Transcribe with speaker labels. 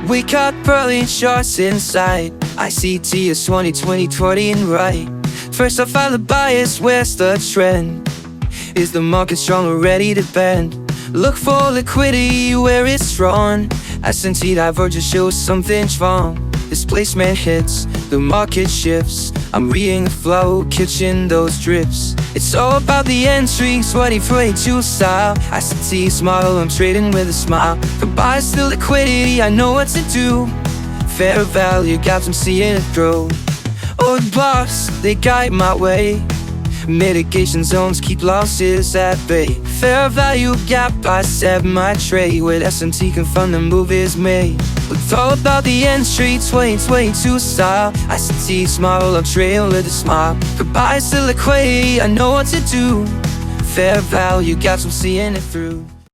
Speaker 1: Wake up early and shorts inside. ICT is 2020 and right. First off, I the bias, where's the trend? Is the market strong or ready to bend? Look for liquidity where it's drawn. S&T divergence shows something's wrong. Displacement hits, the market shifts. I'm reading the flow, catching those drifts. It's all about the entry, 2022 style. ICT's model, I'm trading with a smile. For bias to liquidity, I know what to do. Fair value gaps, I'm seeing it grow. Old blocks, they guide my way. Mitigation zones keep losses at bay. Fair value gap, I set my trade. With S&T can fund the move is made. It's all about the entry, 2022 style. ICT's model, I'm trading with a smile. For bias to liquidity, I know what to do. Fair value gaps, I'm seeing it through.